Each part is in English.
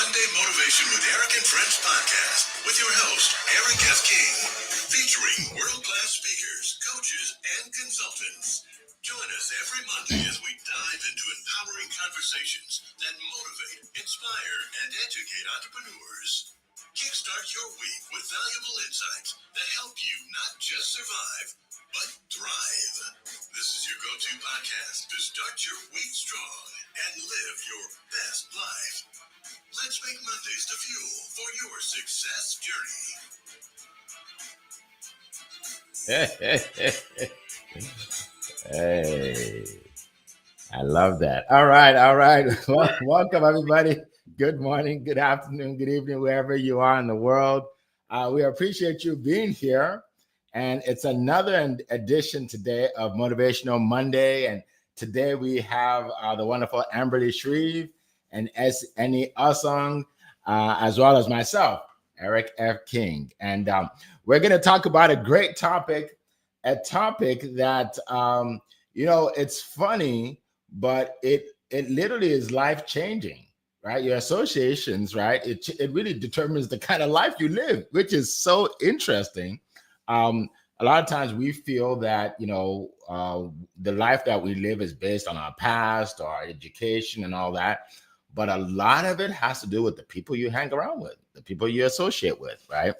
Monday Motivation with Eric and Friends podcast with your host, Eric F. King, featuring world-class speakers, coaches, and consultants. Join us every Monday as we dive into empowering conversations that motivate, inspire, and educate entrepreneurs. Kickstart your week with valuable insights that help you not just survive, but thrive. This is your go-to podcast to start your week strong and live your best life. Let's make Mondays the fuel for your success Hey, I love that. All right, all right. Well, welcome everybody. Good morning, good afternoon, good evening, wherever you are in the world. We appreciate you being here. And it's another edition today of Motivational Monday. And today we have the wonderful Amberly Shreve and Annie Asong, as well as myself, Eric F. King. And we're going to talk about a great topic, a topic that, it's funny, but it literally is life-changing, right? Your associations, right? It really determines the kind of life you live, which is so interesting. A lot of times we feel that, the life that we live is based on our past or our education and all that. But a lot of it has to do with the people you hang around with, the people you associate with, right?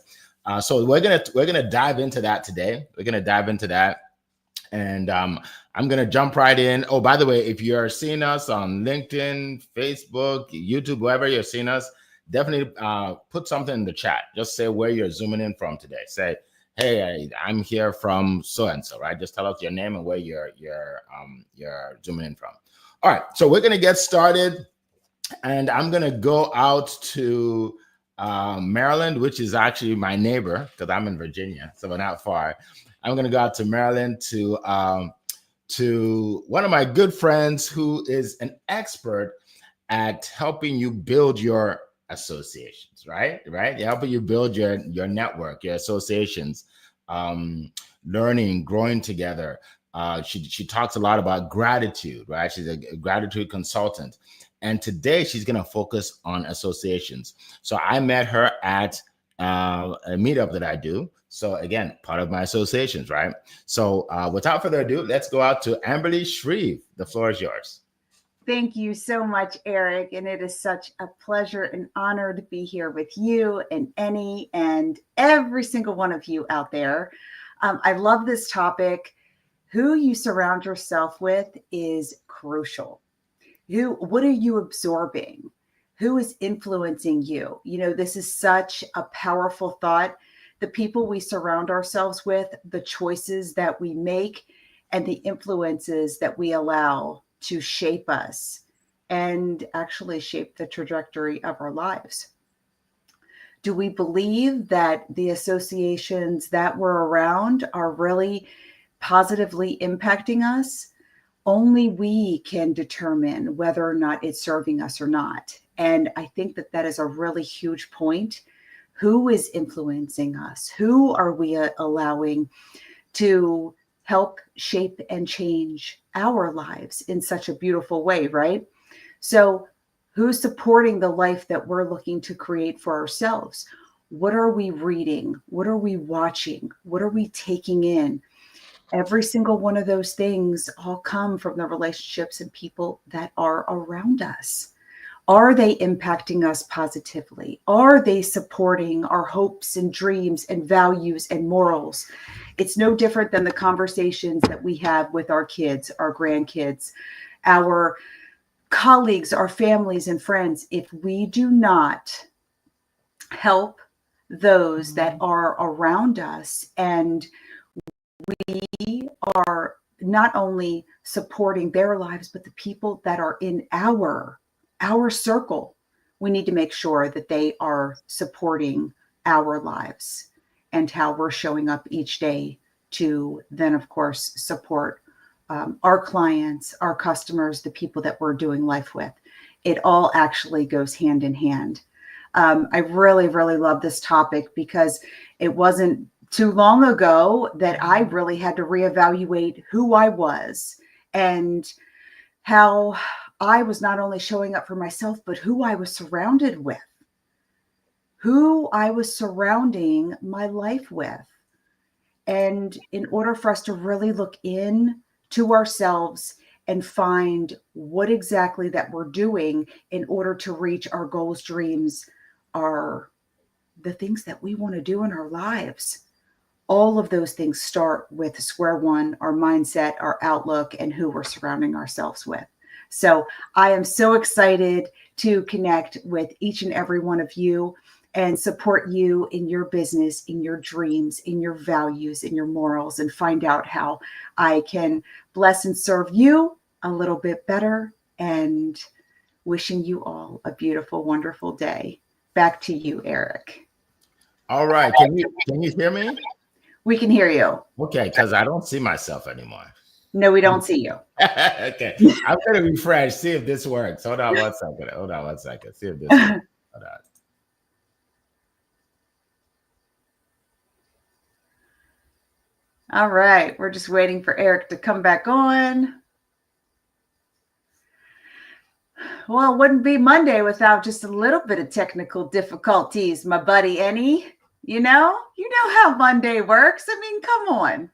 So we're gonna dive into that today. We're gonna dive into that, and I'm gonna jump right in. Oh, by the way, if you're seeing us on LinkedIn, Facebook, YouTube, wherever you're seeing us, definitely put something in the chat. Just say where you're zooming in from today. Say, hey, I'm here from so and so, right? Just tell us your name and where you're zooming in from. All right, so we're gonna get started. And I'm going to go out to Maryland, which is actually my neighbor because I'm in Virginia, so we're not far. I'm going to go out to Maryland to one of my good friends who is an expert at helping you build your associations, right? Helping you build your network, your associations, learning, growing together. She talks a lot about gratitude, right? She's a gratitude consultant. And today she's going to focus on associations. So I met her at a meetup that I do. So again, part of my associations, right? So without further ado, let's go out to Amberly Shreve. The floor is yours. Thank you so much, Eric. And it is such a pleasure and honor to be here with you and Annie and every single one of you out there. I love this topic. Who you surround yourself with is crucial. What are you absorbing? Who is influencing you? This is such a powerful thought. The people we surround ourselves with, the choices that we make, and the influences that we allow to shape us and actually shape the trajectory of our lives. Do we believe that the associations that we're around are really positively impacting us? Only we can determine whether or not it's serving us or not. And I think that is a really huge point. Who is influencing us? Who are we allowing to help shape and change our lives in such a beautiful way, right? So who's supporting the life that we're looking to create for ourselves? What are we reading? What are we watching? What are we taking in? Every single one of those things all come from the relationships and people that are around us. Are they impacting us positively? Are they supporting our hopes and dreams and values and morals? It's no different than the conversations that we have with our kids, our grandkids, our colleagues, our families and friends. If we do not help those that are around us, and we are not only supporting their lives, but the people that are in our circle, we need to make sure that they are supporting our lives and how we're showing up each day to then, of course, support our clients, our customers, the people that we're doing life with. It all actually goes hand in hand. I really, really love this topic because it wasn't too long ago that I really had to reevaluate who I was and how I was not only showing up for myself, but who I was surrounded with. who I was surrounding my life with. And in order for us to really look in to ourselves and find what exactly that we're doing in order to reach our goals, dreams, our the things that we want to do in our lives. All of those things start with square one, our mindset, our outlook, and who we're surrounding ourselves with. So I am so excited to connect with each and every one of you and support you in your business, in your dreams, in your values, in your morals, and find out how I can bless and serve you a little bit better. And wishing you all a beautiful, wonderful day. Back to you, Eric. All right. Can you hear me? We can hear you. Okay, because I don't see myself anymore. No, we don't see you. Okay. I'm gonna refresh, see if this works. Hold on one second. Hold on one second. See if this works. Hold on. All right. We're just waiting for Eric to come back on. Well, it wouldn't be Monday without just a little bit of technical difficulties, my buddy Annie. You know how Monday works. I mean, come on.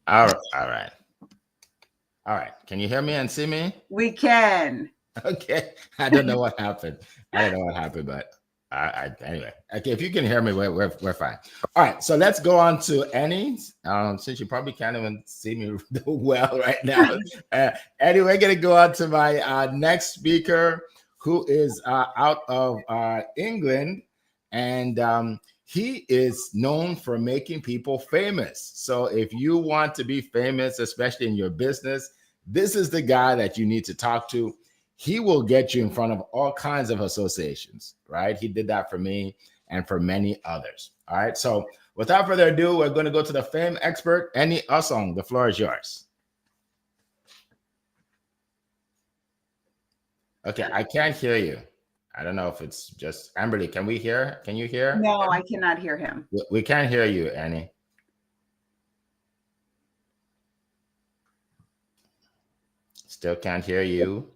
All right. All right. Can you hear me and see me? We can. Okay. I don't know what happened. But anyway. Okay, if you can hear me, we're fine. All right. So let's go on to Annie. Since you probably can't even see me well right now. Annie, we're gonna go on to my next speaker, who is out of England, and he is known for making people famous. So if you want to be famous, especially in your business, this is the guy that you need to talk to. He will get you in front of all kinds of associations, right? He did that for me and for many others. All right. So without further ado, we're going to go to the fame expert, Annie Osong. The floor is yours. Okay. I can't hear you. I don't know if it's just Amberly. Can you hear? No, I cannot hear him. We can't hear you, Annie. Still can't hear you.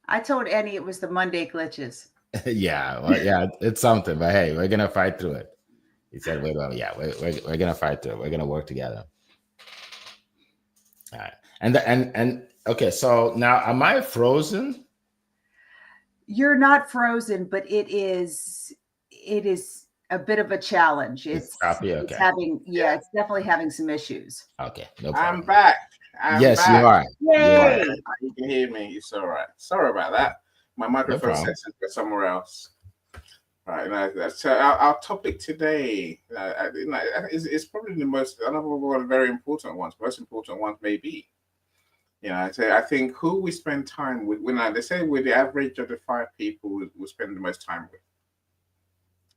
I told Annie it was the Monday glitches. yeah, it's something, but hey, we're gonna fight through it. He said, "Wait, well, yeah, we're gonna fight through it. We're gonna work together." All right, and okay. So now, am I frozen? You're not frozen, but it is a bit of a challenge. It's choppy. Okay. It's having it's definitely having some issues. Okay, no problem. I'm back. Yes, you are. Yay! You can hear me. It's all right. Sorry about that. My microphone sets it somewhere else. Right. So our topic today is probably another one of the very important ones. Most important ones maybe. I think who we spend time with. They say we're the average of the 5 people we spend the most time with.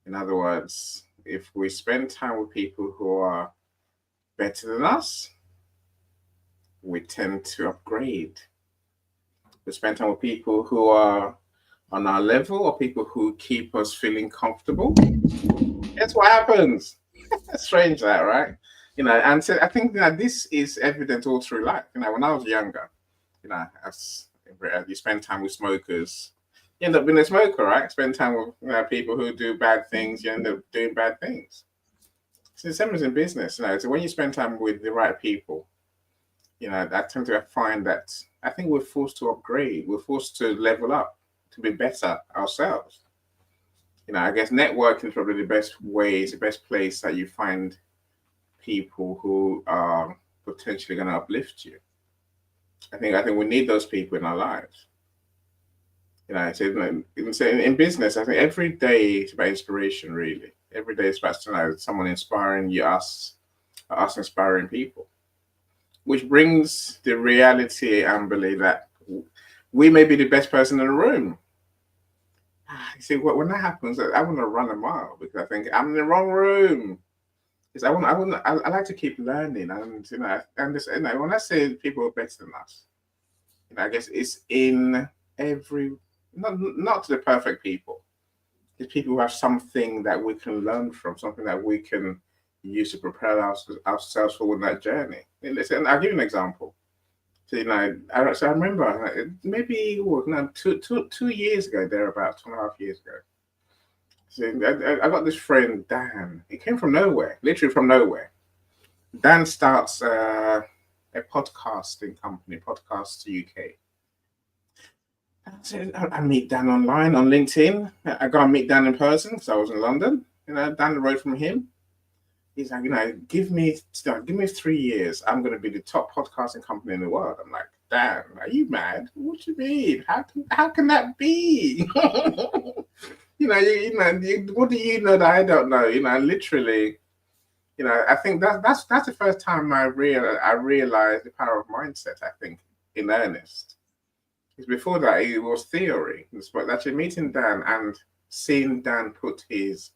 In other words, if we spend time with people who are better than us, we tend to upgrade. We spend time with people who are on our level or people who keep us feeling comfortable. That's what happens. Strange that, right? And so I think this is evident all through life. When I was younger, as you spend time with smokers, you end up being a smoker, right? Spend time with people who do bad things, you end up doing bad things. So the same as in business, so when you spend time with the right people, I tend to find that I think we're forced to upgrade. We're forced to level up, to be better ourselves. I guess networking is probably the best place that you find people who are potentially going to uplift you. I think we need those people in our lives. So in business, I think every day is about inspiration, really. Every day is about someone inspiring you, us inspiring people. Which brings the reality, Amberly, that we may be the best person in the room. You see, when that happens, I want to run a mile because I think I'm in the wrong room. Because I like to keep learning, and when I say people are better than us, I guess it's in every not to the perfect people. It's people who have something that we can learn from, something that we can use to prepare ourselves for that journey. Listen, I'll give you an example. So, I remember maybe 2 years ago, thereabout 2.5 years ago. So I got this friend, Dan. He came from nowhere, literally from nowhere. Dan starts a podcasting company, Podcasts UK. So I meet Dan online on LinkedIn. I go and meet Dan in person because I was in London. Down the road from him. He's like, give me 3 years. I'm going to be the top podcasting company in the world. I'm like, Dan, are you mad? What do you mean? How can that be? What do you know that I don't know? Literally, I think that's the first time I realized the power of mindset. I think in earnest. Because before that, it was theory. But actually meeting Dan and seeing Dan put his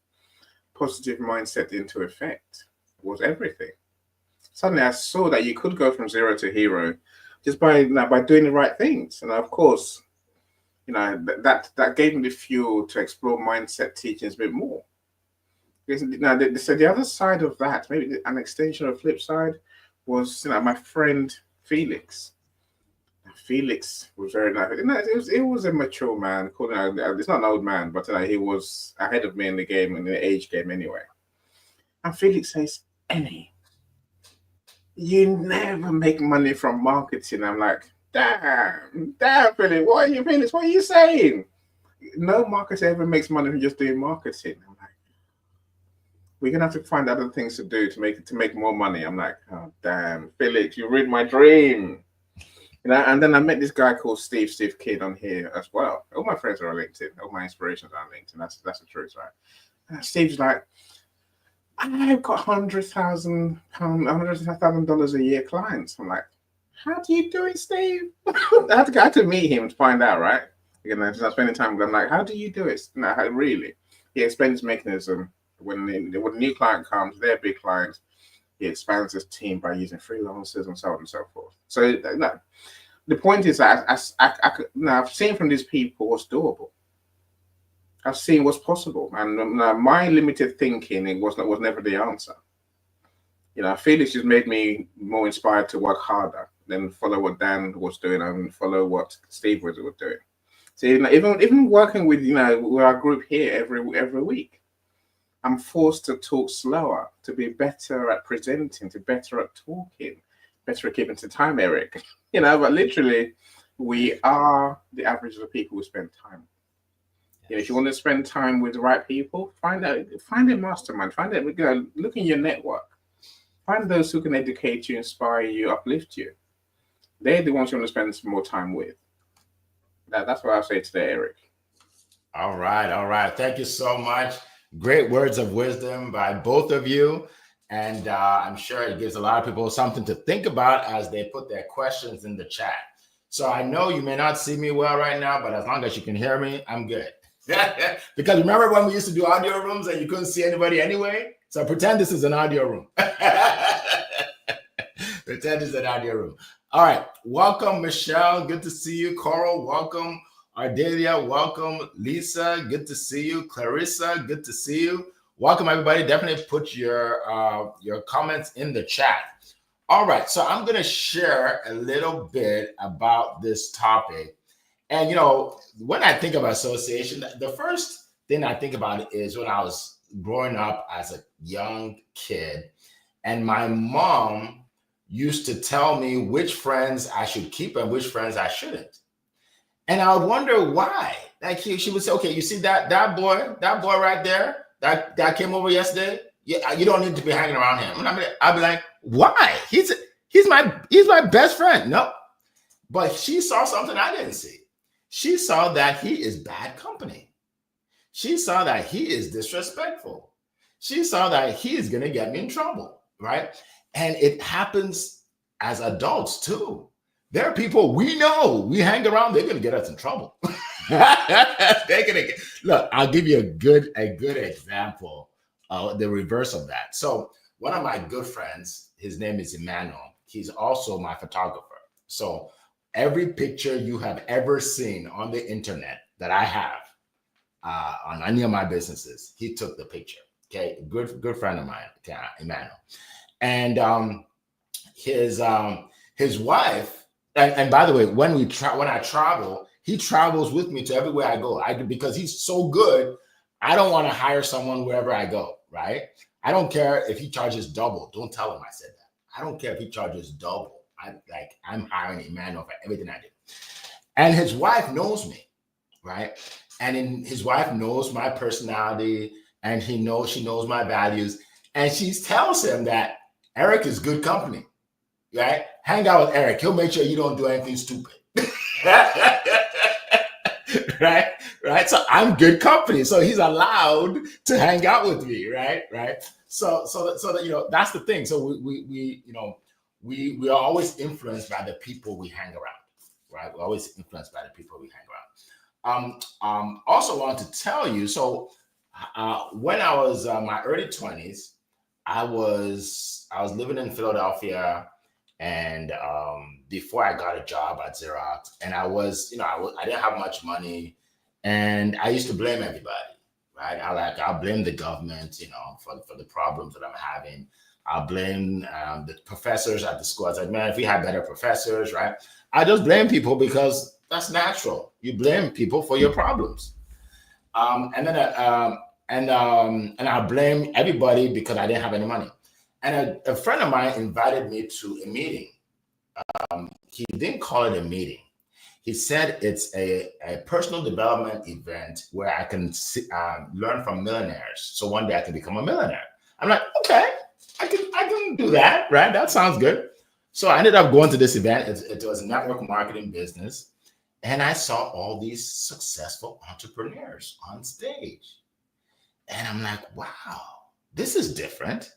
positive mindset into effect was everything. Suddenly, I saw that you could go from zero to hero just by doing the right things, and of course, that gave me the fuel to explore mindset teachings a bit more. Because so the other side of that, maybe an extension or flip side, was my friend Felix. Felix was very nice. It was a mature man. It's not an old man, but he was ahead of me in the game, in the age game anyway. And Felix says, "Annie, you never make money from marketing." I'm like, damn, Felix, Felix, what are you saying? No marketer ever makes money from just doing marketing. I'm like, we're gonna have to find other things to do to make more money. I'm like, oh damn, Felix, you ruined my dream. And then I met this guy called Steve Kidd on here as well. All my friends are on LinkedIn. All my inspirations are on LinkedIn. That's the truth, right? And Steve's like, I've got $100,000 a year clients. I'm like, how do you do it, Steve? I had to meet him to find out, right? I'm spending time with him. I'm like, how do you do it? No, really? He explains his mechanism. When a new client comes, they're big clients. He expands his team by using freelancers and so on and so forth. So the point is that I've seen from these people what's doable. I've seen what's possible, and my limited thinking was never the answer. Felix just made me more inspired to work harder, then follow what Dan was doing and follow what Steve was doing. So even working with our group here every week. I'm forced to talk slower, to be better at presenting, to better at talking, better at keeping to time, Eric. But literally, we are the average of the people who spend time. If you want to spend time with the right people, find a mastermind, look in your network, find those who can educate you, inspire you, uplift you. They're the ones you want to spend some more time with. That's what I'll say today, Eric. All right. Thank you so much. Great words of wisdom by both of you. And I'm sure it gives a lot of people something to think about as they put their questions in the chat. So I know you may not see me well right now, but as long as you can hear me, I'm good. Because remember when we used to do audio rooms and you couldn't see anybody anyway? So pretend this is an audio room. Pretend it's an audio room. All right. Welcome, Michelle. Good to see you. Coral, welcome. Ardelia, welcome. Lisa, good to see you. Clarissa, good to see you. Welcome, everybody. Definitely put your comments in the chat. All right, so I'm going to share a little bit about this topic. And, when I think about association, the first thing I think about is when I was growing up as a young kid, and my mom used to tell me which friends I should keep and which friends I shouldn't. And I would wonder why. Like she would say, okay, you see that boy right there that came over yesterday? Yeah, you don't need to be hanging around him. And I'd be like, why? He's my best friend. No. But she saw something I didn't see. She saw that he is bad company. She saw that he is disrespectful. She saw that he is going to get me in trouble, right? And it happens as adults too. There are people we know, we hang around, they're going to get us in trouble. Look, I'll give you a good example, the reverse of that. So one of my good friends, his name is Emmanuel. He's also my photographer. So every picture you have ever seen on the internet that I have on any of my businesses, he took the picture. Okay, good friend of mine, Emmanuel. And his wife, and by the way, when I travel, he travels with me to everywhere I go. Because he's so good, I don't want to hire someone wherever I go, right? I don't care if he charges double. Don't tell him I said that. I don't care if he charges double. I'm hiring a man for everything I do. And his wife knows me, right? And his wife knows my personality, and she knows my values. And she tells him that Eric is good company, right? Hang out with Eric. He'll make sure you don't do anything stupid. right. So I'm good company. So he's allowed to hang out with me, right. So that that's the thing. So we are always influenced by the people we hang around, right? We're always influenced by the people we hang around. Also want to tell you. So when I was my early 20s, I was living in Philadelphia. And before I got a job at Xerox, and I didn't have much money, and I used to blame everybody, right? I'll blame the government, for the problems that I'm having. I'll blame the professors at the school. I was like, man, if we had better professors, right? I just blame people because that's natural. You blame people for your problems, and I blame everybody because I didn't have any money. And a friend of mine invited me to a meeting. He didn't call it a meeting. He said it's a personal development event where I can learn from millionaires. So one day I can become a millionaire. I'm like, okay, I can do that, right? That sounds good. So I ended up going to this event. It was a network marketing business. And I saw all these successful entrepreneurs on stage. And I'm like, wow, this is different.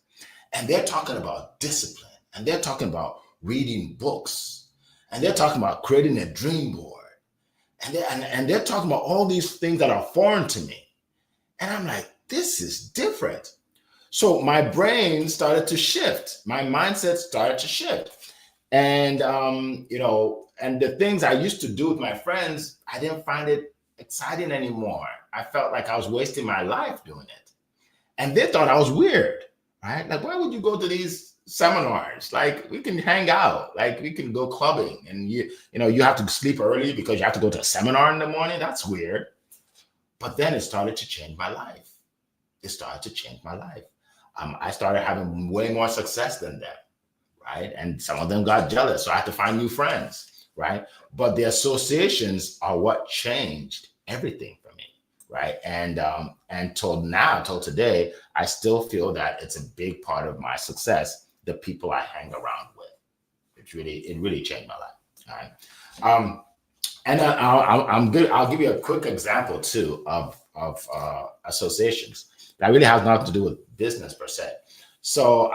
And they're talking about discipline, and they're talking about reading books, and they're talking about creating a dream board, and they're talking about all these things that are foreign to me. And I'm like, this is different. So my brain started to shift. My mindset started to shift. And and the things I used to do with my friends, I didn't find it exciting anymore. I felt like I was wasting my life doing it. And they thought I was weird. Right? Like, why would you go to these seminars? Like, we can hang out. Like, we can go clubbing, and you have to sleep early because you have to go to a seminar in the morning. That's weird. But then it started to change my life. I started having way more success than them, right? And some of them got jealous, so I had to find new friends, right? But the associations are what changed everything for me. Right. And till today, I still feel that it's a big part of my success, the people I hang around with. It really changed my life. All right. And I'm good. I'll give you a quick example too of associations that really has nothing to do with business per se. So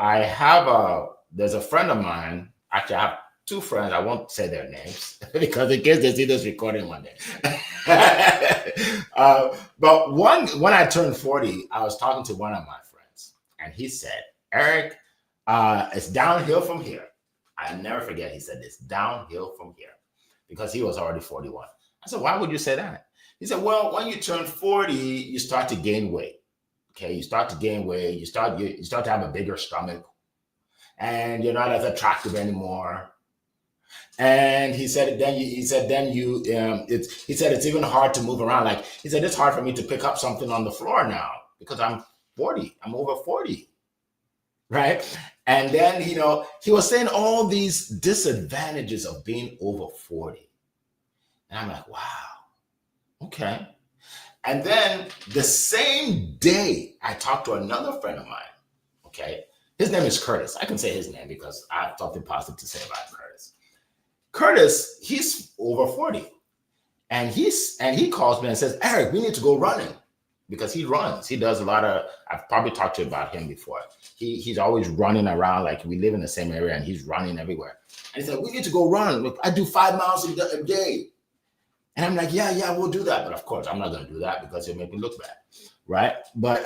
there's a friend of mine. Actually, I have two friends. I won't say their names because in case they see this recording one day. But when I turned 40, I was talking to one of my friends, and he said, Eric, it's downhill from here. I'll never forget he said this, downhill from here, because he was already 41. I said, why would you say that? He said, well, when you turn 40, you start to gain weight. Okay, you start to gain weight. You start to have a bigger stomach, and you're not as attractive anymore. And he said it's even hard to move around. Like, he said, it's hard for me to pick up something on the floor now because I'm 40. I'm over 40. Right. And then, he was saying all these disadvantages of being over 40. And I'm like, wow. Okay. And then the same day I talked to another friend of mine. Okay. His name is Curtis. I can say his name because I have something positive to say about Curtis. Curtis, he's over 40. And he calls me and says, Eric, we need to go running, because he runs. He does a lot of, I've probably talked to you about him before. He's always running around, like we live in the same area, and he's running everywhere. And he said, we need to go run. I do 5 miles a day. And I'm like, yeah, we'll do that. But of course, I'm not going to do that because it'll make me look bad. Right. But,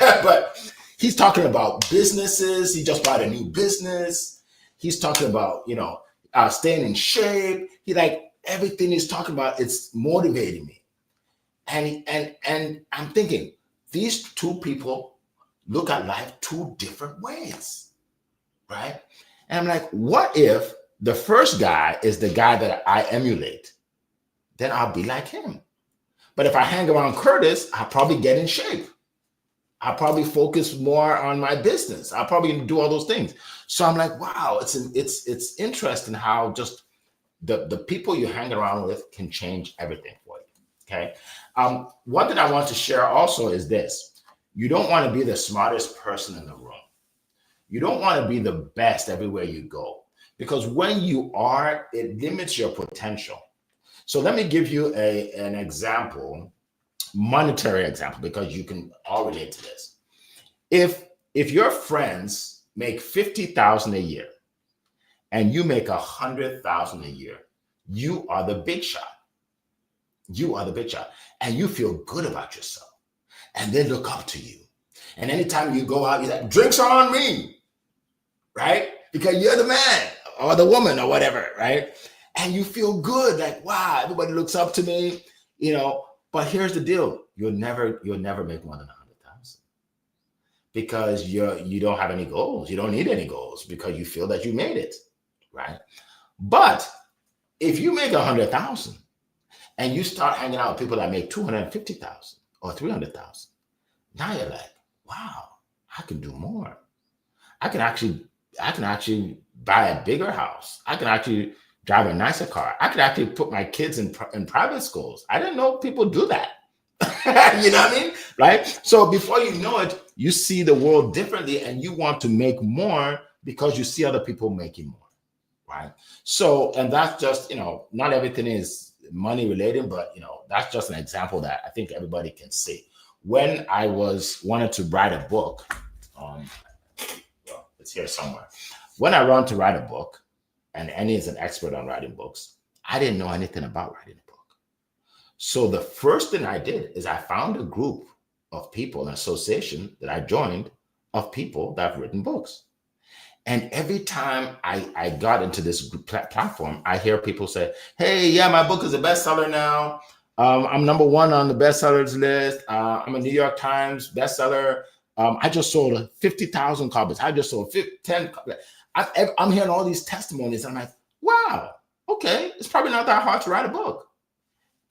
but he's talking about businesses. He just bought a new business. He's talking about, staying in shape. Everything he's talking about, it's motivating me. And I'm thinking, these two people look at life two different ways, right? And I'm like, what if the first guy is the guy that I emulate? Then I'll be like him. But if I hang around Curtis, I'll probably get in shape. I'll probably focus more on my business. I'll probably do all those things. So I'm like, wow, it's interesting how just the people you hang around with can change everything for you. Okay. One thing I want to share also is this. You don't want to be the smartest person in the room. You don't want to be the best everywhere you go, because when you are, it limits your potential. So let me give you an example, monetary example, because you can all relate to this. If your friends make 50,000 a year and you make 100,000 a year, you are the big shot. You are the big shot, and you feel good about yourself, and they look up to you. And anytime you go out, you're like, drinks are on me, right? Because you're the man or the woman or whatever, right? And you feel good, like, wow, everybody looks up to me, But here's the deal: you'll never make more than 100,000 because you don't have any goals. You don't need any goals because you feel that you made it, right? But if you make 100,000 and you start hanging out with people that make 250,000 or 300,000, now you're like, wow, I can do more. I can actually buy a bigger house. I can actually drive a nicer car. I could actually put my kids in private schools. I didn't know people do that. You know what I mean? Right? So before you know it, you see the world differently and you want to make more because you see other people making more. Right? So, and that's just, not everything is money related, but that's just an example that I think everybody can see. When I wanted to write a book, it's here somewhere. When I wanted to write a book, and Annie is an expert on writing books, I didn't know anything about writing a book. So the first thing I did is I found a group of people, an association that I joined of people that have written books. And every time I got into this platform, I hear people say, hey, yeah, my book is a bestseller now. I'm number one on the bestsellers list. I'm a New York Times bestseller. I just sold 50,000 copies. I just sold 10 copies. I'm hearing all these testimonies. And I'm like, wow, okay, it's probably not that hard to write a book.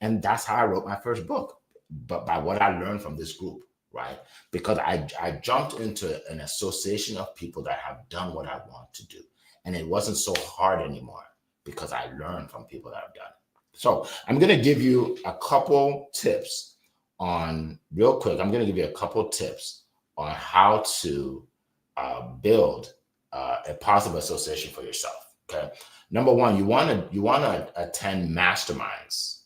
And that's how I wrote my first book, but by what I learned from this group. Right? Because I jumped into an association of people that have done what I want to do. And it wasn't so hard anymore because I learned from people that have done it. So I'm going to give you a couple tips on how to build a positive association for yourself. Okay. Number one, you want to attend masterminds.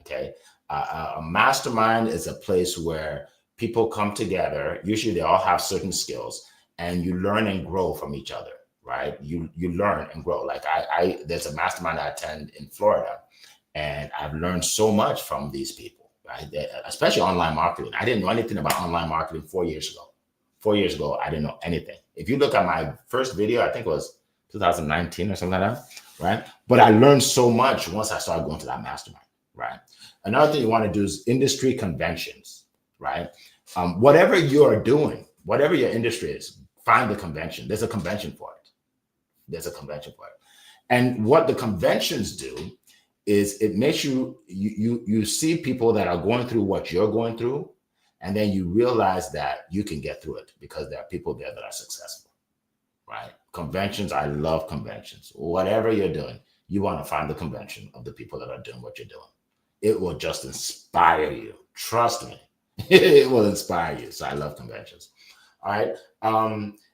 Okay. A mastermind is a place where people come together. Usually they all have certain skills and you learn and grow from each other, right? You learn and grow. Like there's a mastermind I attend in Florida and I've learned so much from these people, right? Especially online marketing. I didn't know anything about online marketing 4 years ago. 4 years ago, I didn't know anything. If you look at my first video, I think it was 2019 or something like that, right? But I learned so much once I started going to that mastermind, right? Another thing you want to do is industry conventions. Right? Whatever you are doing, whatever your industry is, find the convention. There's a convention for it. And what the conventions do is it makes you see people that are going through what you're going through, and then you realize that you can get through it because there are people there that are successful. Right? Conventions, I love conventions. Whatever you're doing, you want to find the convention of the people that are doing what you're doing. It will just inspire you. Trust me. It will inspire you. So I love conventions. All right.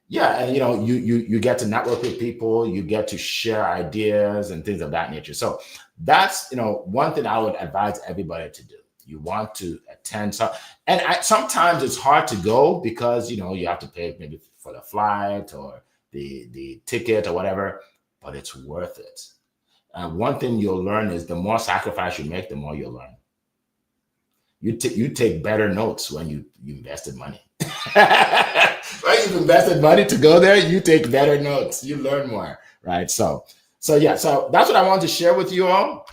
Yeah. And you get to network with people, you get to share ideas and things of that nature. So that's, one thing I would advise everybody to do. You want to attend some, and sometimes it's hard to go because, you have to pay maybe for the flight or the ticket or whatever, but it's worth it. And one thing you'll learn is the more sacrifice you make, the more you'll learn. You take better notes when you invested money. When you've invested money to go there, you take better notes. You learn more, right? So that's what I want to share with you all.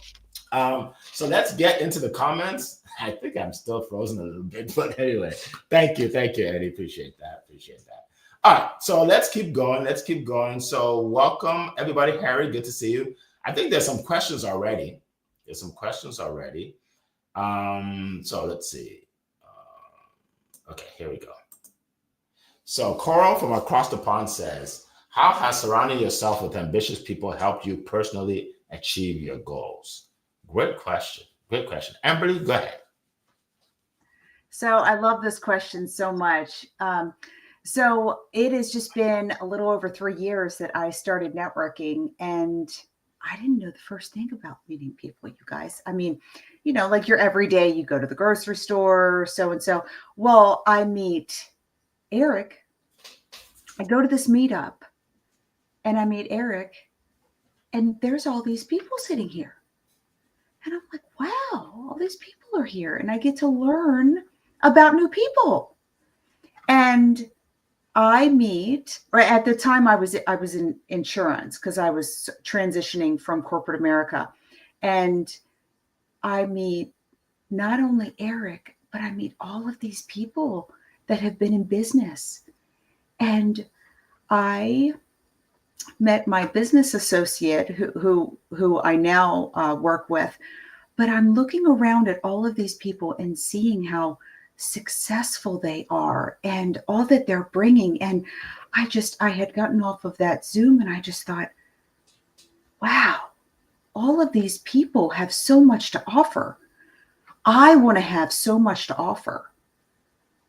So let's get into the comments. I think I'm still frozen a little bit, but anyway, thank you, Eddie. Appreciate that. All right, so let's keep going. So welcome everybody. Harry, good to see you. I think there's some questions already. So let's see. Okay, here we go. So Coral from across the pond says, how has surrounding yourself with ambitious people helped you personally achieve your goals? Great question. Great question. Amberly, go ahead. So I love this question so much. So it has just been a little over 3 years that I started networking, and I didn't know the first thing about meeting people, you guys. I mean, like your everyday, you go to the grocery store, so and so. Well, I meet Eric. I go to this meetup and I meet Eric, and there's all these people sitting here. And I'm like, wow, all these people are here, and I get to learn about new people. And I meet, or at the time I was in insurance because I was transitioning from corporate America. And I meet not only Eric, but I meet all of these people that have been in business. And I met my business associate who I now work with. But I'm looking around at all of these people and seeing how successful they are and all that they're bringing. And I had gotten off of that Zoom and I just thought, wow, all of these people have so much to offer. I want to have so much to offer.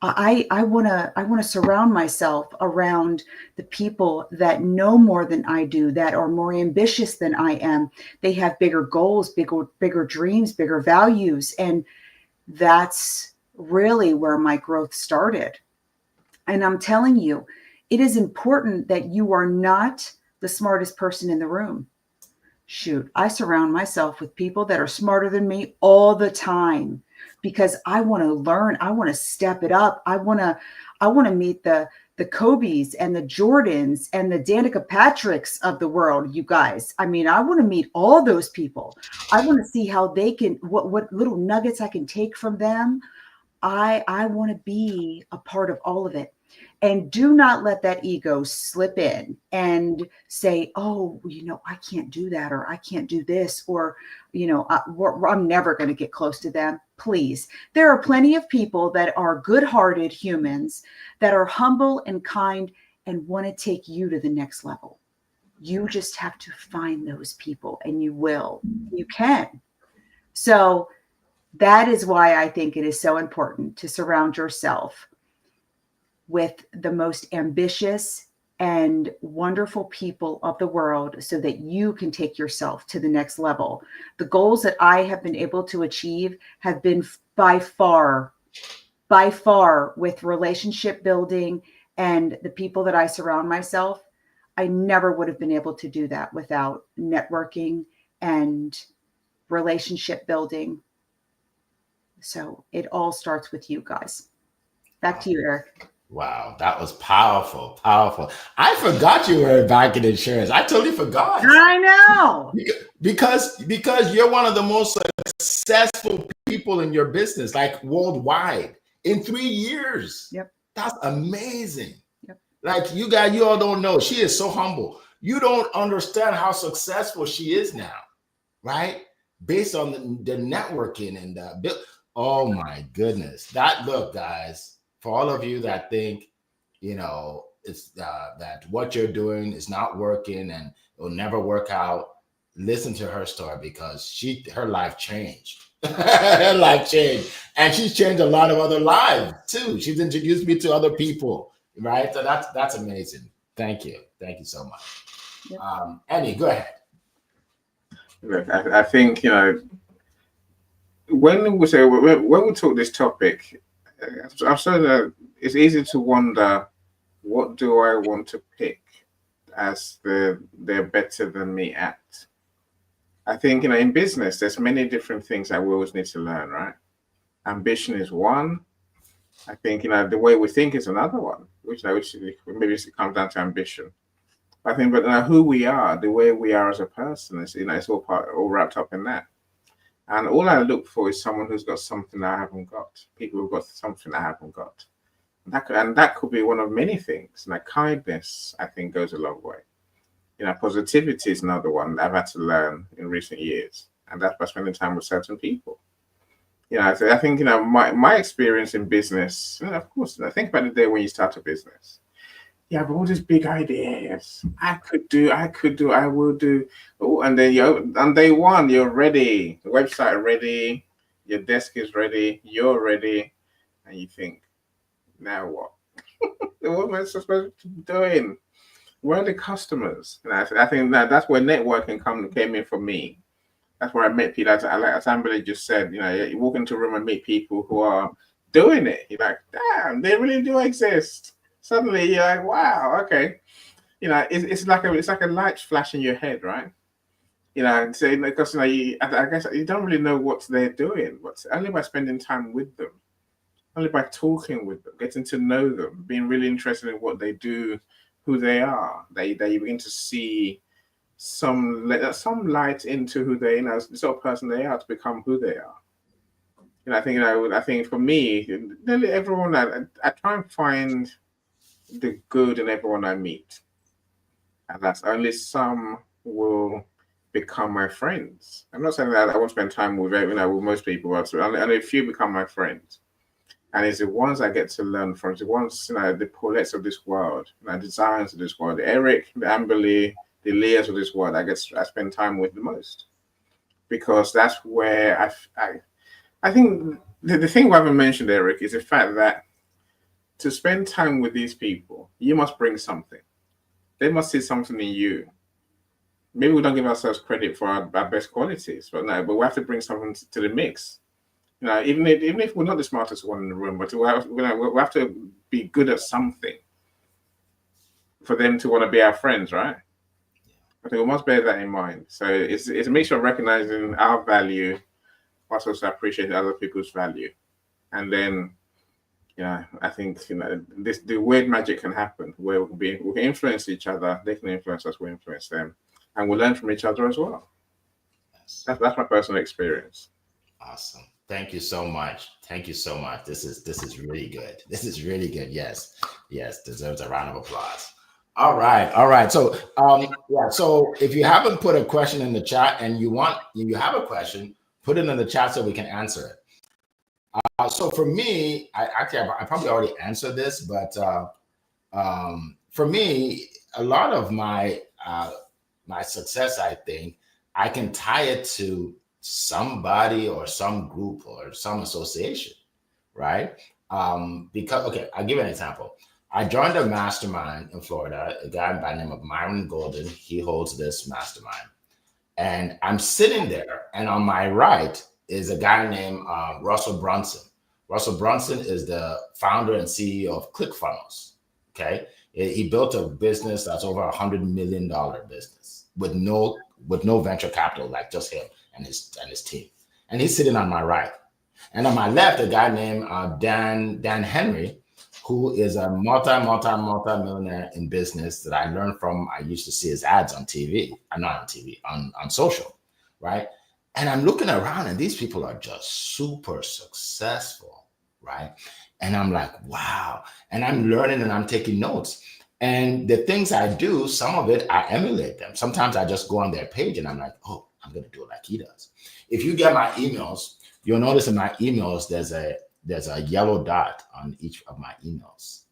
I want to surround myself around the people that know more than I do, that are more ambitious than I am. They have bigger goals, bigger dreams, bigger values, and that's really where my growth started. And I'm telling you, it is important that you are not the smartest person in the room. Shoot, I surround myself with people that are smarter than me all the time because I want to learn. I want to step it up. I want to meet the Kobe's and the Jordans and the Danica Patricks of the world, you guys. I mean, I want to meet all those people. I want to see how they can, what little nuggets I can take from them. I want to be a part of all of it. And do not let that ego slip in and say, oh, I can't do that, or I can't do this, or, I'm never going to get close to them. Please. There are plenty of people that are good-hearted humans that are humble and kind and want to take you to the next level. You just have to find those people, and you will. You can. So that is why I think it is so important to surround yourself with the most ambitious and wonderful people of the world so that you can take yourself to the next level. The goals that I have been able to achieve have been by far with relationship building and the people that I surround myself. I never would have been able to do that without networking and relationship building. So it all starts with you guys. Back to you, Eric. Wow, that was powerful, powerful. I forgot you were back in insurance. I totally forgot. I know. Because you're one of the most successful people in your business, like worldwide, in 3 years. Yep. That's amazing. Yep. Like you all don't know. She is so humble. You don't understand how successful she is now, right? Based on the networking and the build. Oh my goodness. Look, guys. For all of you that think, it's that what you're doing is not working and it will never work out, listen to her story because her life changed. Her life changed, and she's changed a lot of other lives too. She's introduced me to other people, right? So that's amazing. Thank you so much. Yep. Annie, go ahead. Look, I think when we talk this topic. I'm sure that it's easy to wonder, what do I want to pick as they're better than me at? I think, in business, there's many different things that we always need to learn, right? Ambition is one. I think, the way we think is another one, which maybe it comes down to ambition. I think, but who we are, the way we are as a person, is, it's all wrapped up in that. And all I look for is someone who's got something I haven't got. People who've got something I haven't got. That could be one of many things. Kindness, I think, goes a long way. Positivity is another one that I've had to learn in recent years. And that's by spending time with certain people. So I think, my experience in business, of course, I think about the day when you start a business. You have all these big ideas. I could do, I will do. Oh, and then on day one, you're ready. The website ready, your desk is ready, you're ready, and you think, now what? What am I supposed to be doing? Where are the customers? And I think that's where networking came in for me. That's where I met people. As Amberly just said, you walk into a room and meet people who are doing it. You're like, damn, they really do exist. Suddenly you're like, wow, okay. It's like a light flash in your head, right? So because I guess you don't really know what they're doing, but only by spending time with them, only by talking with them, getting to know them, being really interested in what they do, who they are, they begin to see some light into who they, the sort of person they are to become who they are. I think for me, nearly everyone I try and find the good in everyone I meet, and that's only some will become my friends. I'm not saying that I won't spend time with with most people, but only a few become my friends. And it's the ones I get to learn from, the ones, the Paulettes of this world, the designers of this world, the Eric, the Amberly, the Leahs of this world, I spend time with the most. Because that's where I think the thing we haven't mentioned, Eric, is the fact that to spend time with these people, you must bring something. They must see something in you. Maybe we don't give ourselves credit for our best qualities, but we have to bring something to the mix. Even if we're not the smartest one in the room, but we have to be good at something for them to want to be our friends, right? I think we must bear that in mind. So it's a mixture of recognizing our value, whilst also appreciating other people's value, and then I think the weird magic can happen where we can influence each other, they can influence us, we influence them, and we'll learn from each other as well. Yes. That's my personal experience. Awesome. Thank you so much. Thank you so much. This is really good. This is really good. Yes. Deserves a round of applause. All right. So so if you haven't put a question in the chat and you have a question, put it in the chat so we can answer it. So for me, I probably already answered this, but for me, a lot of my success, I think, I can tie it to somebody or some group or some association, right? Because, okay, I'll give you an example. I joined a mastermind in Florida, a guy by the name of Myron Golden. He holds this mastermind. And I'm sitting there, and on my right is a guy named Russell Brunson. Russell Brunson is the founder and CEO of ClickFunnels. Okay, he built a business that's over $100 million business with no venture capital, like just him and his team. And he's sitting on my right. And on my left, a guy named Dan Henry, who is a multi-millionaire in business that I learned from. I used to see his ads on TV, not on TV, on social, right? And I'm looking around and these people are just super successful, right? And I'm like, wow. And I'm learning and I'm taking notes. And the things I do, some of it, I emulate them. Sometimes I just go on their page and I'm like, oh, I'm going to do it like he does. If you get my emails, you'll notice in my emails, there's a yellow dot on each of my emails.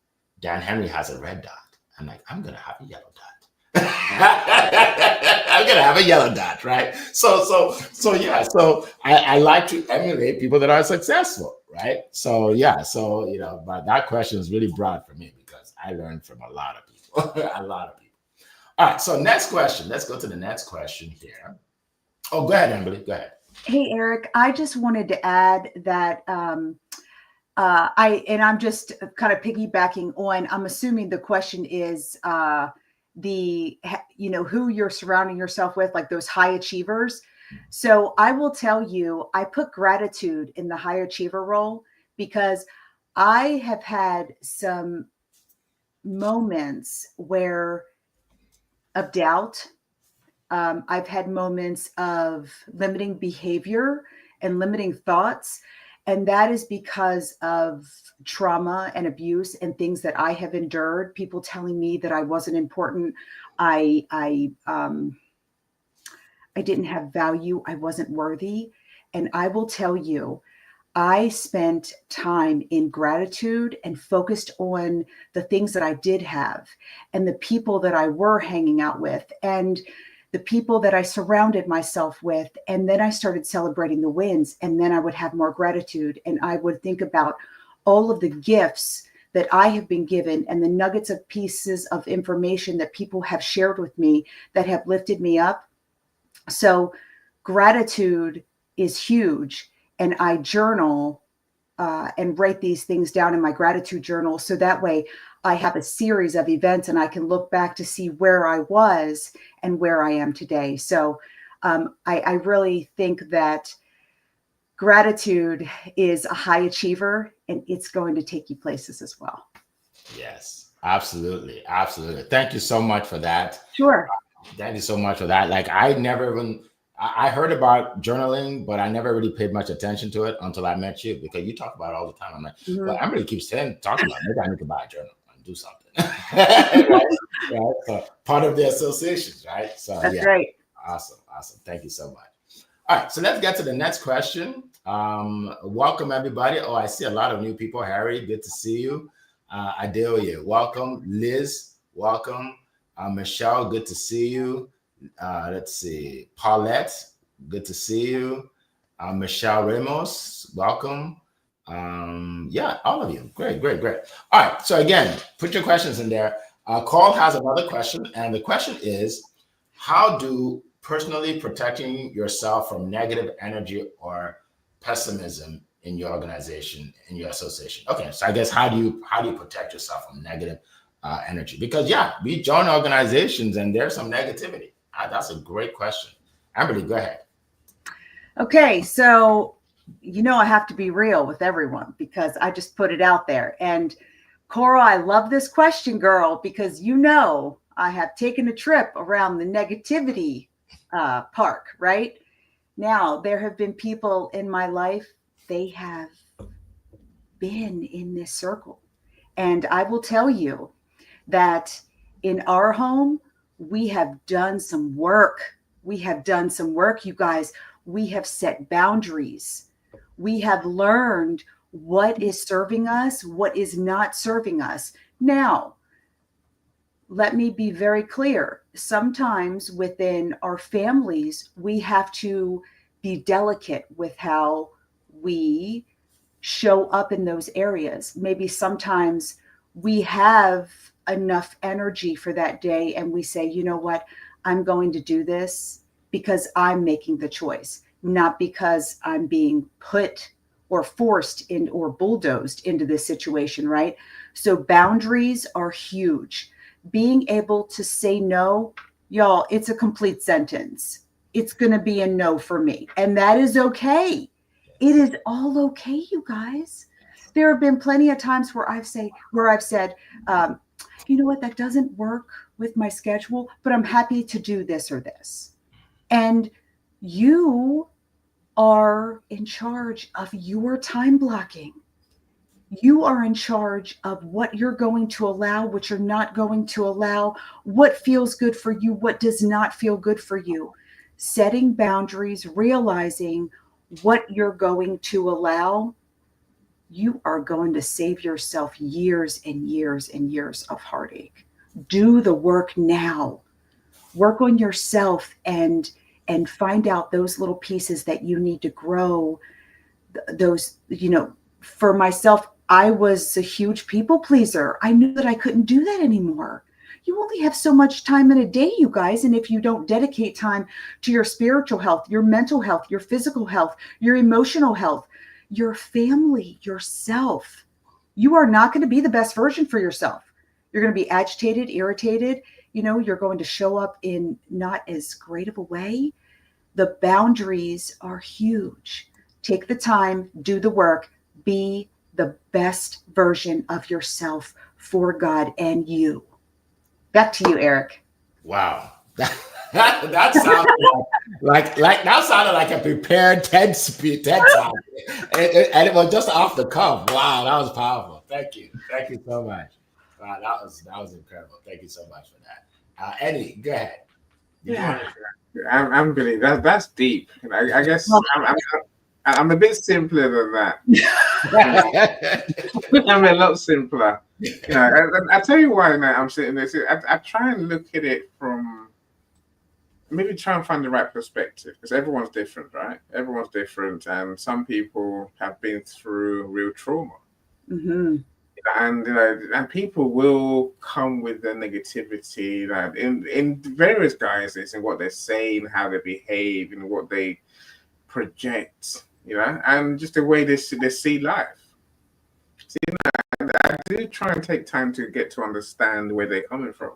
Dan Henry has a red dot. I'm like, I'm going to have a yellow dot. I'm going to have a yellow dot, right? So I like to emulate people that are successful, right? But that question is really broad for me because I learned from a lot of people, a lot of people. All right, so next question. Let's go to the next question here. Oh, go ahead, Emily, go ahead. Hey, Eric, I just wanted to add that I'm just kind of piggybacking on, I'm assuming the question is who you're surrounding yourself with, like those high achievers. So I will tell you, I put gratitude in the high achiever role because I have had some moments of doubt. I've had moments of limiting behavior and limiting thoughts. And that is because of trauma and abuse and things that I have endured. People telling me that I wasn't important. I didn't have value. I wasn't worthy. And I will tell you, I spent time in gratitude and focused on the things that I did have and the people that I were hanging out with and the people that I surrounded myself with. And then I started celebrating the wins. And then I would have more gratitude. And I would think about all of the gifts that I have been given and the nuggets of pieces of information that people have shared with me that have lifted me up. So gratitude is huge. And I journal and write these things down in my gratitude journal. So that way I have a series of events and I can look back to see where I was and where I am today. So I really think that gratitude is a high achiever and it's going to take you places as well. Yes, absolutely. Absolutely. Thank you so much for that. Sure. Thank you so much for that. Like I never even, I heard about journaling, but I never really paid much attention to it until I met you because you talk about it all the time. I'm like, well, Emily keeps talking about it. Maybe I need to buy a journal and do something. Right? Right? So part of the associations, right? So That's great. Awesome. Awesome. Thank you so much. All right. So let's get to the next question. Welcome everybody. Oh, I see a lot of new people. Harry, good to see you. Adelia, welcome. Liz, welcome. Michelle, good to see you. Let's see. Paulette, good to see you. Michelle Ramos, welcome. Yeah, all of you. Great, great, great. All right. So again, put your questions in there. Carl has another question, and the question is, how do personally protecting yourself from negative energy or pessimism in your organization, in your association? Okay, so I guess how do you protect yourself from negative energy? Because we join organizations and there's some negativity. That's a great question. Amberly, go ahead. Okay, so I have to be real with everyone because I just put it out there. And Cora, I love this question, girl, because I have taken a trip around the negativity park, right? Now, there have been people in my life, they have been in this circle. And I will tell you that in our home, we have done some work. We have done some work, you guys. We have set boundaries. We have learned what is serving us, what is not serving us. Now, let me be very clear. Sometimes within our families, we have to be delicate with how we show up in those areas. Maybe sometimes we have enough energy for that day and we say, you know what, I'm going to do this because I'm making the choice, not because I'm being put or forced in or bulldozed into this situation, right? So boundaries are huge. Being able to say no, y'all, it's a complete sentence. It's going to be a no for me. And that is okay. It is all okay, you guys. There have been plenty of times where I've said, you know what, that doesn't work with my schedule, but I'm happy to do this or this. And you are in charge of your time blocking. You are in charge of what you're going to allow, what you're not going to allow, what feels good for you, what does not feel good for you. Setting boundaries, realizing what you're going to allow, you are going to save yourself years and years and years of heartache. Do the work now. Work on yourself and find out those little pieces that you need to grow. Those, for myself, I was a huge people pleaser. I knew that I couldn't do that anymore. You only have so much time in a day, you guys. And if you don't dedicate time to your spiritual health, your mental health, your physical health, your emotional health, your family, yourself, you are not going to be the best version for yourself. You're going to be agitated, irritated. You're going to show up in not as great of a way. The boundaries are huge. Take the time, do the work, be the best version of yourself for God and you. Back to you, Eric. Wow. That sounded like that sounded like a prepared TED talk, and it was just off the cuff. Wow, that was powerful. Thank you so much. Wow, that was incredible. Thank you so much for that. Eddie, go ahead. I'm believing that's deep. I guess I'm a bit simpler than that. I'm a lot simpler. I tell you why now I'm sitting there. I try and look at it from maybe try and find the right perspective because everyone's different, right? Everyone's different, and some people have been through real trauma. Mm-hmm. And people will come with their negativity that in various guises in what they're saying, how they behave, and what they project, and just the way they see life. And I do try and take time to get to understand where they're coming from.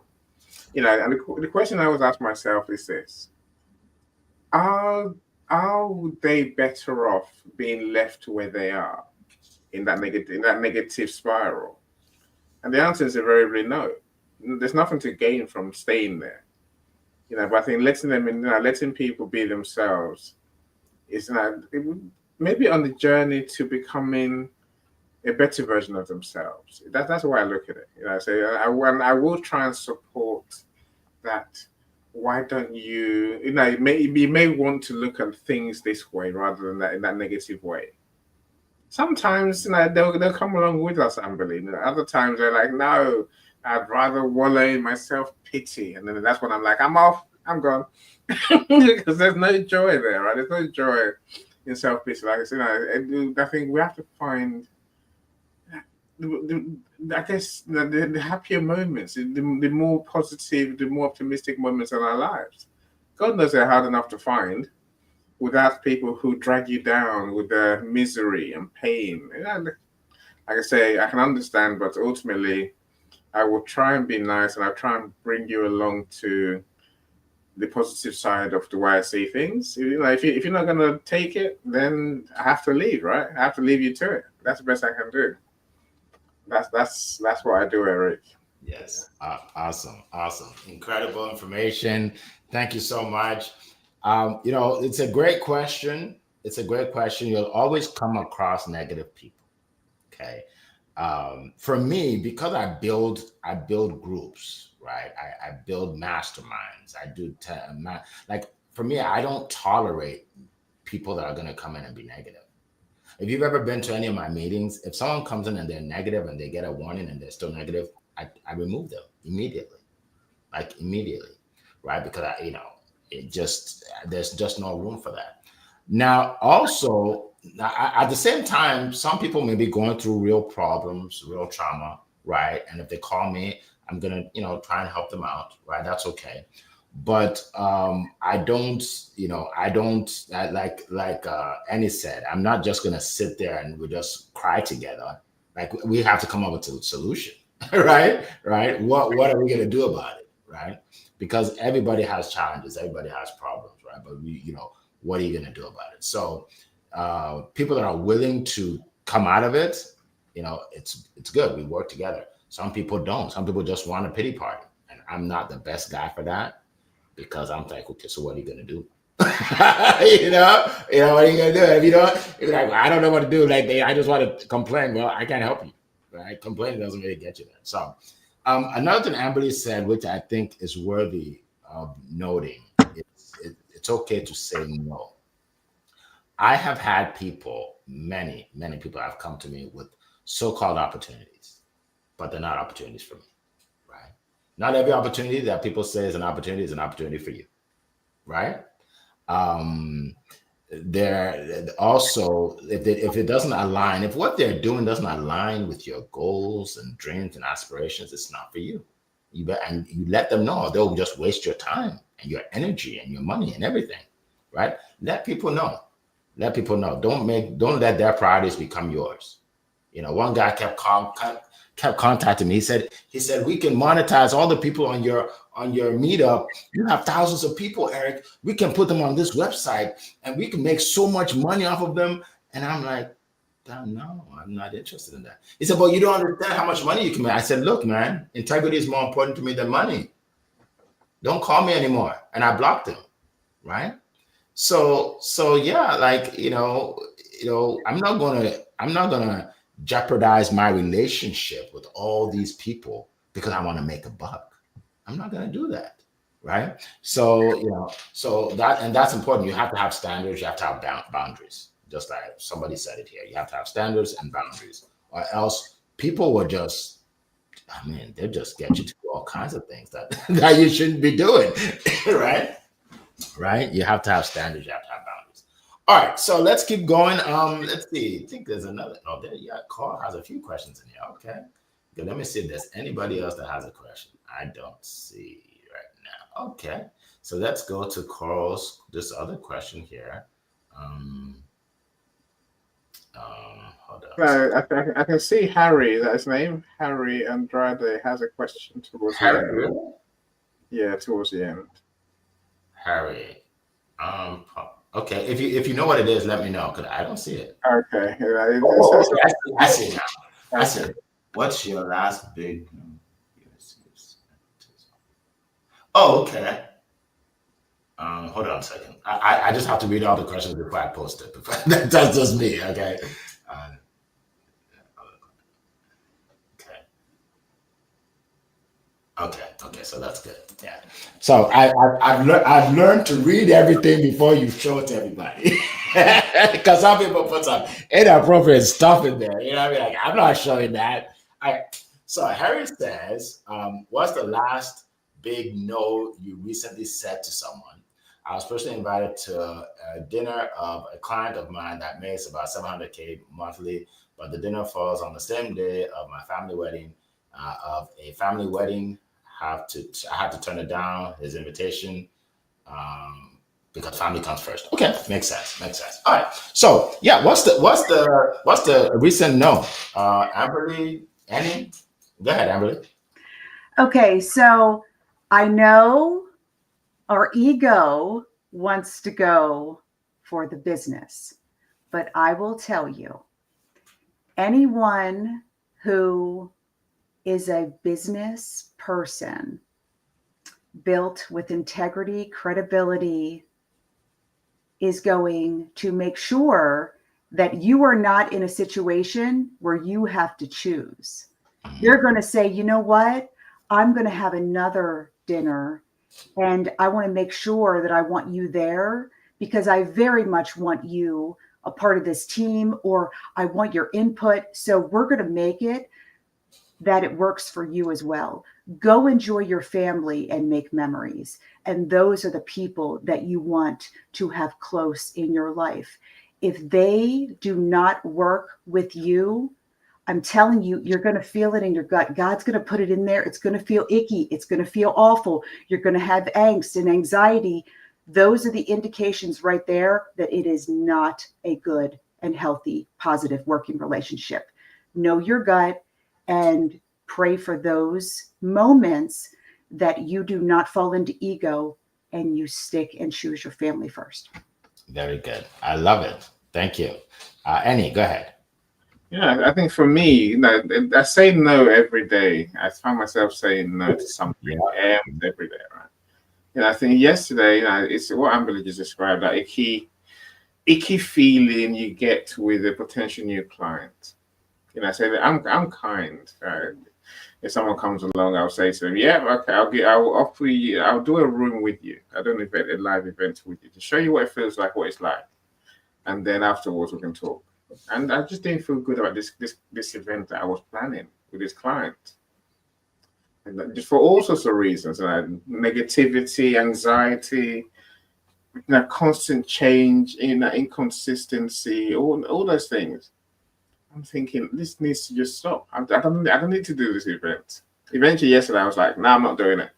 And the question I always ask myself is this: Are are they better off being left where they are in that negative spiral? And the answer is invariably no. There's nothing to gain from staying there. But I think letting them in, letting people be themselves is maybe on the journey to becoming a better version of themselves. That's the way I look at it. So I will try and support that. Why don't you? You may want to look at things this way rather than that in that negative way. Sometimes they'll come along with us, Amberly. Other times they're like, no, I'd rather wallow in my self pity, and then that's when I'm like, I'm off, I'm gone, because there's no joy there, right? There's no joy in self pity. Like I said, I think we have to find, I guess, the happier moments, the more positive, the more optimistic moments in our lives. God knows they're hard enough to find without people who drag you down with their misery and pain. Like I say, I can understand, but ultimately, I will try and be nice and I'll try and bring you along to the positive side of the way I see things. If you're not going to take it, then I have to leave, right? I have to leave you to it. That's the best I can do. That's what I do, Eric. Yes. Awesome. Incredible information. Thank you so much. It's a great question. You'll always come across negative people. Okay. For me, because I build groups, right? I build masterminds. I do for me, I don't tolerate people that are going to come in and be negative. If you've ever been to any of my meetings, if someone comes in and they're negative and they get a warning and they're still negative, I remove them immediately, right? Because there's just no room for that. Now, also, at the same time, some people may be going through real problems, real trauma, right? And if they call me, I'm gonna, try and help them out, right? That's okay. But I don't like Annie said, I'm not just gonna sit there and we just cry together. Like we have to come up with a solution, right? What are we gonna do about it, right? Because everybody has challenges, everybody has problems, right? But what are you gonna do about it? So people that are willing to come out of it, it's good. We work together. Some people don't. Some people just want a pity party, and I'm not the best guy for that. Because I'm like, okay, so what are you gonna do? What are you gonna do? If you don't, if you're like, I don't know what to do. Like, I just want to complain. Well, I can't help you, right? Complaining doesn't really get you there. So, another thing Amberly said, which I think is worthy of noting, it's okay to say no. I have had many people have come to me with so-called opportunities, but they're not opportunities for me. Not every opportunity that people say is an opportunity for you, right? There also, if it doesn't align, if what they're doing doesn't align with your goals and dreams and aspirations, it's not for you. And you let them know. They'll just waste your time and your energy and your money and everything, right? Let people know. Don't let their priorities become yours. One guy kept contacting me. He said we can monetize all the people on your meetup. You have thousands of people, Eric. We can put them on this website and we can make so much money off of them. And I'm like, no, I'm not interested in that. He said, well, you don't understand how much money you can make. I said, look, man, integrity is more important to me than money. Don't call me anymore. And I blocked him, right? So yeah, I'm not gonna jeopardize my relationship with all these people because I want to make a buck. I'm not going to do that, right? So that's important. You have to have standards. You have to have boundaries. just like somebody said it here. You have to have standards and boundaries, or else people will just, I mean, they'll just get you to do all kinds of things that, that you shouldn't be doing, right? Right? You have to have standards, you have to have boundaries. All right, so let's keep going. Let's see. I think there's another. Oh, there, yeah, Carl has a few questions in here. Okay. Good. Let me see if there's anybody else that has a question. I don't see right now. Okay. So let's go to Carl's this other question here. Um, Hold on. I can see Harry, is that his name? Harry Andrade has a question towards the end. Harry. Yeah, towards the end. Harry. Okay. If you know what it is, let me know because I don't see it. Okay. I see it now. I see it. What's your last big? Oh, okay. Hold on a second. I just have to read all the questions before I post it. That's just me. Okay. Okay, so that's good. Yeah. So I've learned to read everything before you show it to everybody. Because some people put some inappropriate stuff in there. You know what I mean? Like, I'm not showing that. So Harry says, what's the last big no you recently said to someone? I was personally invited to a dinner of a client of mine that makes about $700K monthly, but the dinner falls on the same day of my family wedding. I had to turn it down, his invitation, because family comes first. Okay, makes sense. All right. So yeah, what's the recent no? Amberly, Annie? Go ahead, Amberly. Okay, so I know our ego wants to go for the business, but I will tell you, anyone who is a business person built with integrity, credibility, is going to make sure that you are not in a situation where you have to choose. You're going to say, you know what? I'm going to have another dinner and I want to make sure that I want you there because I very much want you a part of this team, or I want your input. So we're going to make it that it works for you as well. Go enjoy your family and make memories. And those are the people that you want to have close in your life. If they do not work with you, I'm telling you, you're going to feel it in your gut. God's going to put it in there. It's going to feel icky. It's going to feel awful. You're going to have angst and anxiety. Those are the indications right there that it is not a good and healthy, positive working relationship. Know your gut and pray for those moments that you do not fall into ego and you stick and choose your family first. Very good. I love it. Thank you. Annie, go ahead. Yeah, I think for me, I say no every day. I find myself saying no to something every day, right? I think yesterday, it's what Amberly just described, that icky feeling you get with a potential new client. I say that I'm kind. If someone comes along, I'll say to them, "Yeah, okay, I'll offer you. I'll do a room with you. I do a live event with you to show you what it feels like, what it's like, and then afterwards we can talk." And I just didn't feel good about this event that I was planning with this client, and just for all sorts of reasons, negativity, anxiety, constant change, inconsistency, all those things. I'm thinking this needs to just stop. I don't need to do this event. Eventually, yesterday I was like, "No, I'm not doing it."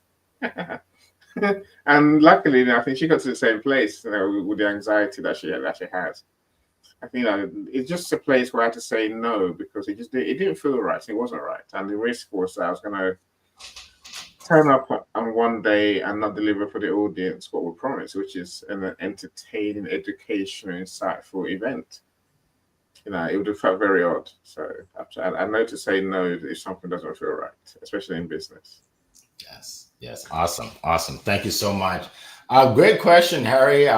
And luckily, I think she got to the same place, with the anxiety that she has. I think it's just a place where I had to say no because it didn't feel right. It wasn't right, and the risk was that I was going to turn up on one day and not deliver for the audience what we promised, which is an entertaining, educational, insightful event. It would have felt very odd. So I know to say no if something doesn't feel right, especially in business. Yes. Awesome. Thank you so much. Great question, Harry.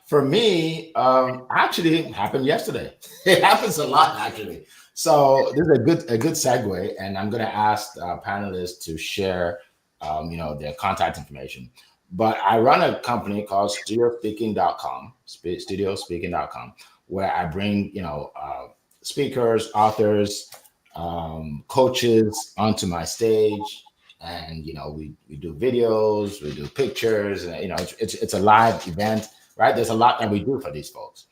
For me, actually happened yesterday. It happens a lot, actually. So this is a good segue, and I'm going to ask panelists to share, their contact information. But I run a company called studiospeaking.com, studiospeaking.com. where I bring, speakers, authors, coaches onto my stage. And, we do videos, we do pictures, and, it's a live event, right? There's a lot that we do for these folks.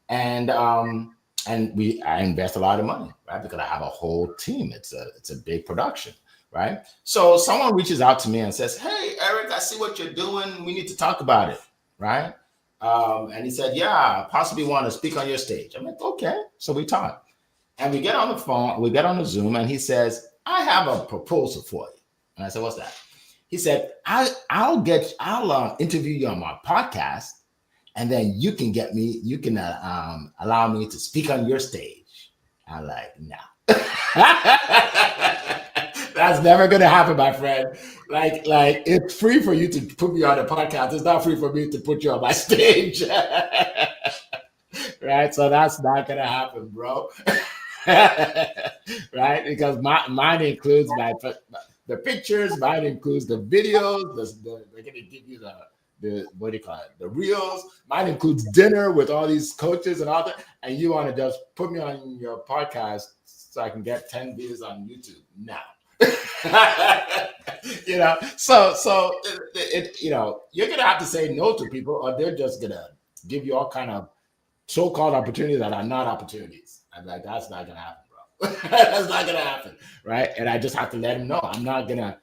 And, I invest a lot of money, right? Because I have a whole team. It's a big production, right? So someone reaches out to me and says, "Hey, Eric, I see what you're doing. We need to talk about it," right? And he said, "Yeah, I possibly want to speak on your stage." I'm like, "Okay." So we talk, and we get on the phone, we get on the Zoom, and he says, "I have a proposal for you." And I said, "What's that?" He said, I'll interview you on my podcast, and then you can allow me to speak on your stage." I'm like, "No." That's never gonna happen, my friend. Like it's free for you to put me on a podcast. It's not free for me to put you on my stage. Right? So that's not gonna happen, bro. Right? Because mine includes the pictures, mine includes the videos, they're gonna give you the what do you call it? The reels. Mine includes dinner with all these coaches and all that. And you want to just put me on your podcast so I can get 10 views on YouTube? No. So you're gonna have to say no to people, or they're just gonna give you all kind of so-called opportunities that are not opportunities. I'm like, that's not gonna happen, bro. That's not gonna happen, right? And I just have to let them know. I'm not gonna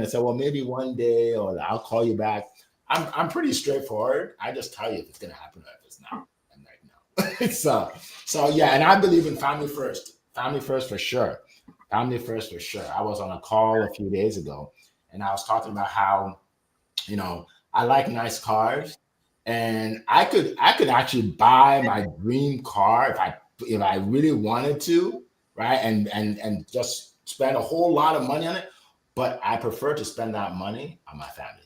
say, well, maybe one day, or I'll call you back. I'm pretty straightforward. I just tell you if it's gonna happen or if it's not. I'm like, no. so yeah, and I believe in family first. Family first for sure. Family first for sure. I was on a call a few days ago, and I was talking about how, I like nice cars, and I could actually buy my dream car if I really wanted to, right? And just spend a whole lot of money on it. But I prefer to spend that money on my family.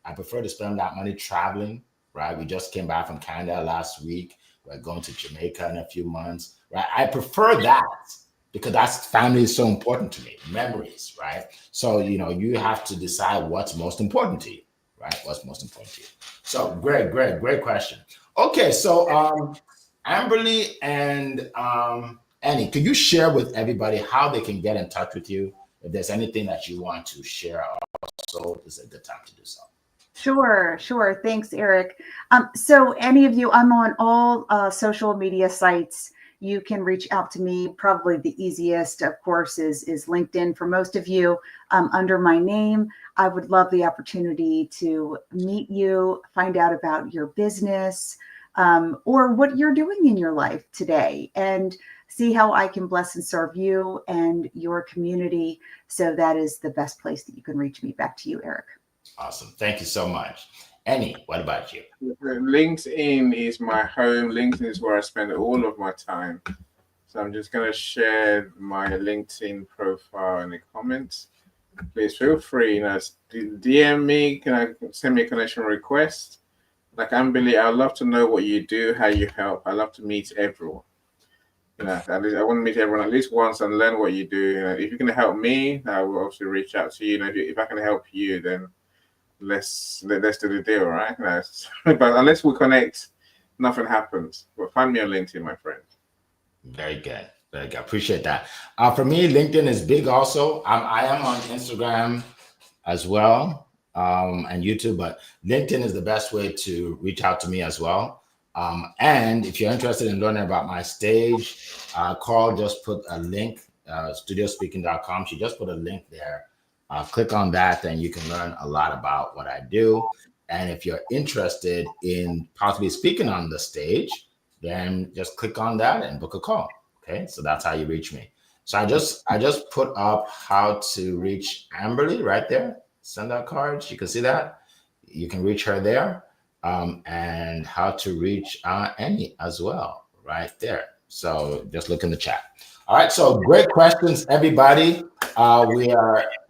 I prefer to spend that money traveling, right? We just came back from Canada last week. We're going to Jamaica in a few months, right? I prefer that because that's family is so important to me. Memories, right? So, you have to decide what's most important to you, right? What's most important to you. So great question. Okay, so Amberly and Annie, could you share with everybody how they can get in touch with you? If there's anything that you want to share also, this is a good time to do so. Sure. Thanks, Eric. So any of you, I'm on all social media sites. You can reach out to me. Probably the easiest, of course, is LinkedIn for most of you, under my name. I would love the opportunity to meet you, find out about your business, or what you're doing in your life today, and see how I can bless and serve you and your community. So that is the best place that you can reach me. Back to you, Eric. Awesome. Thank you so much. Annie, what about you? LinkedIn is my home. LinkedIn is where I spend all of my time. So I'm just going to share my LinkedIn profile in the comments. Please feel free, DM me, send me a connection request. Like Amberly, I'd love to know what you do, how you help. I love to meet everyone. At least I want to meet everyone at least once and learn what you do. If you can help me, I will also reach out to you. If I can help you, then let's do the deal, right? But unless we connect, nothing happens. But find me on LinkedIn, my friend. Very good. Very good. Appreciate that. For me, LinkedIn is big also. I am on Instagram as well, and YouTube, but LinkedIn is the best way to reach out to me as well. And if you're interested in learning about my stage, Carl just put a link, studiospeaking.com. She just put a link there. Click on that, and you can learn a lot about what I do. And if you're interested in possibly speaking on the stage, then just click on that and book a call. Okay, so that's how you reach me. So I just put up how to reach Amberly right there. Send out cards. You can see that. You can reach her there. And how to reach Annie as well, right there. So just look in the chat. All right, so great questions, everybody.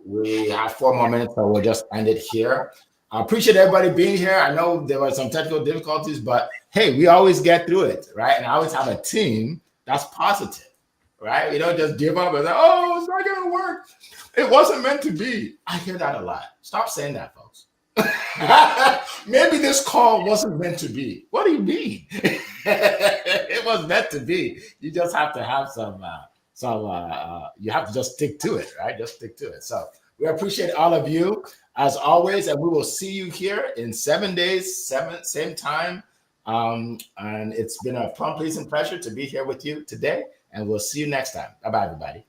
We have 4 more minutes, so we'll just end it here. I appreciate everybody being here. I know there were some technical difficulties, but hey, we always get through it, right? And I always have a team that's positive, right? You don't just give up and say, oh, it's not gonna work. It wasn't meant to be. I hear that a lot. Stop saying that, folks. Maybe this call wasn't meant to be. What do you mean? It was meant to be. You just have to have you have to just stick to it, right? Just stick to it. So we appreciate all of you as always, and we will see you here in 7 days, same time. And it's been a plum pleasing pleasure to be here with you today, and we'll see you next time. Bye bye, everybody.